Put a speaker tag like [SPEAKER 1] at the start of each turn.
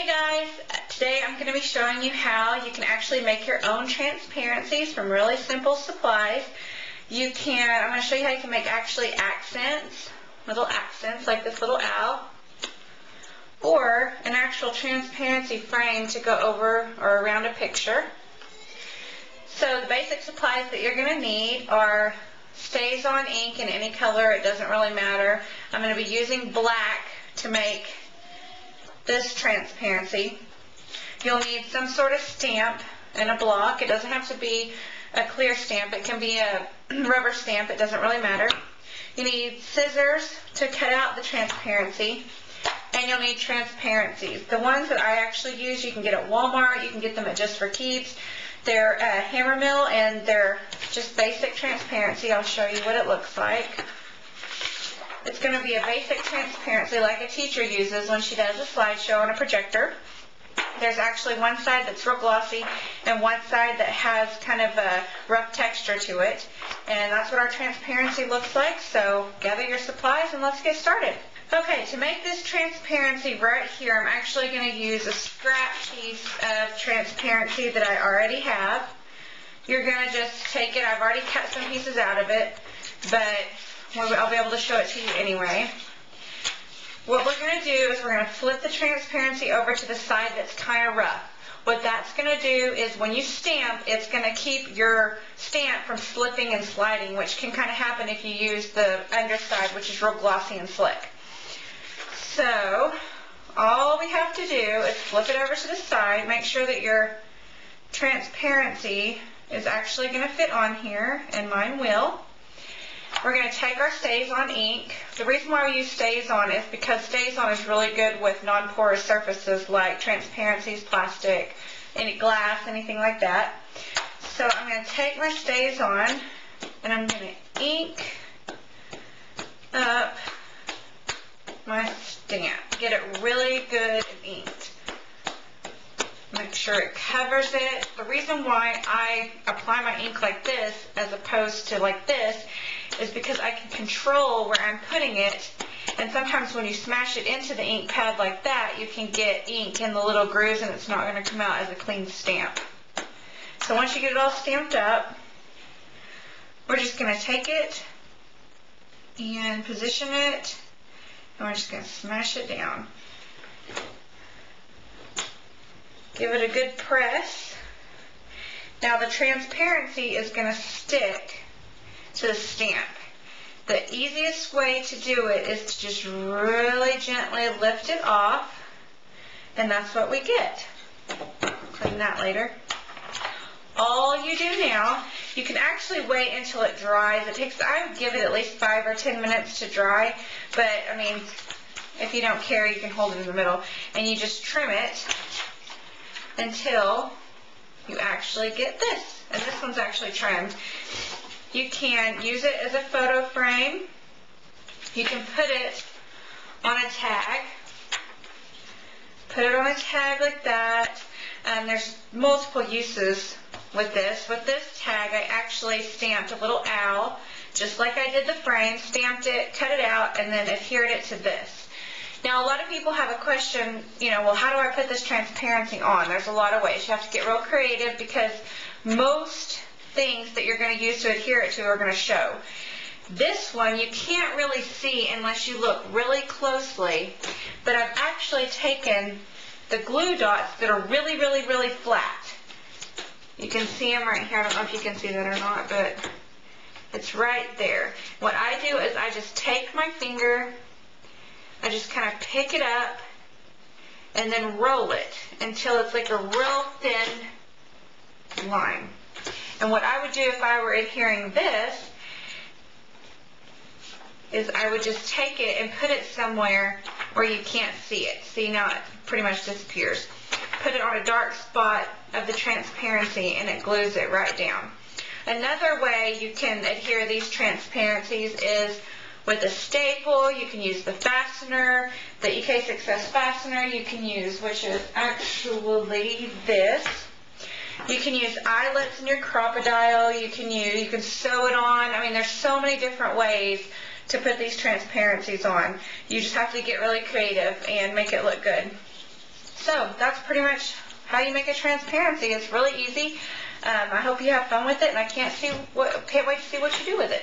[SPEAKER 1] Hey guys, today I'm going to be showing you how you can actually make your own transparencies from really simple supplies. I'm going to show you how you can make actually accents, little accents like this little owl, or an actual transparency frame to go over or around a picture. So the basic supplies that you're going to need are stays on ink in any color, it doesn't really matter. I'm going to be using black to make this transparency. You'll need some sort of stamp and a block. It doesn't have to be a clear stamp. It can be a rubber stamp. It doesn't really matter. You need scissors to cut out the transparency, and you'll need transparencies. The ones that I actually use you can get at Walmart. You can get them at Just for Keeps. They're a hammer mill, and they're just basic transparency. I'll show you what it looks like. It's going to be a basic transparency like a teacher uses when she does a slideshow on a projector. There's actually one side that's real glossy and one side that has kind of a rough texture to it. And that's what our transparency looks like. So gather your supplies and let's get started. Okay, to make this transparency right here, I'm actually going to use a scrap piece of transparency that I already have. You're going to just take it. I've already cut some pieces out of it, but I'll be able to show it to you anyway. What we're going to do is we're going to flip the transparency over to the side that's kind of rough. What that's going to do is when you stamp, it's going to keep your stamp from slipping and sliding, which can kind of happen if you use the underside, which is real glossy and slick. So all we have to do is flip it over to the side, make sure that your transparency is actually going to fit on here, and mine will. We're going to take our Stays On ink. The reason why we use Stays On is because Stays On is really good with non-porous surfaces like transparencies, plastic, any glass, anything like that. So I'm going to take my Stays On and I'm going to ink up my stamp. Get it really good and inked. Make sure it covers it. The reason why I apply my ink like this as opposed to like this is because I can control where I'm putting it, and sometimes when you smash it into the ink pad like that, you can get ink in the little grooves and it's not going to come out as a clean stamp. So once you get it all stamped up, we're just going to take it and position it, and we're just going to smash it down. Give it a good press. Now the transparency is going to stick to the stamp. The easiest way to do it is to just really gently lift it off, and that's what we get. Clean that later. All you do now, you can actually wait until it dries. I would give it at least 5 or 10 minutes to dry, but I mean, if you don't care, you can hold it in the middle, and you just trim it until you actually get this. And this one's actually trimmed. You can use it as a photo frame. You can put it on a tag. Put it on a tag like that. There's multiple uses with this. With this tag, I actually stamped a little owl, just like I did the frame, stamped it, cut it out, and then adhered it to this. Now, a lot of people have a question, well, how do I put this transparency on? There's a lot of ways. You have to get real creative because most things that you're going to use to adhere it to are going to show. This one you can't really see unless you look really closely, but I've actually taken the glue dots that are really, really, really flat. You can see them right here. I don't know if you can see that or not, but it's right there. What I do is I just take my finger, I just kind of pick it up and then roll it until it's like a real thin line. And what I would do if I were adhering this is I would just take it and put it somewhere where you can't see it. See, now it pretty much disappears. Put it on a dark spot of the transparency and it glues it right down. Another way you can adhere these transparencies is with a staple. You can use the fastener, the EK Success fastener you can use, which is actually this. You can use eyelets in your crocodile. You can sew it on. I mean, there's so many different ways to put these transparencies on. You just have to get really creative and make it look good. So that's pretty much how you make a transparency. It's really easy. I hope you have fun with it, and I can't wait to see what you do with it.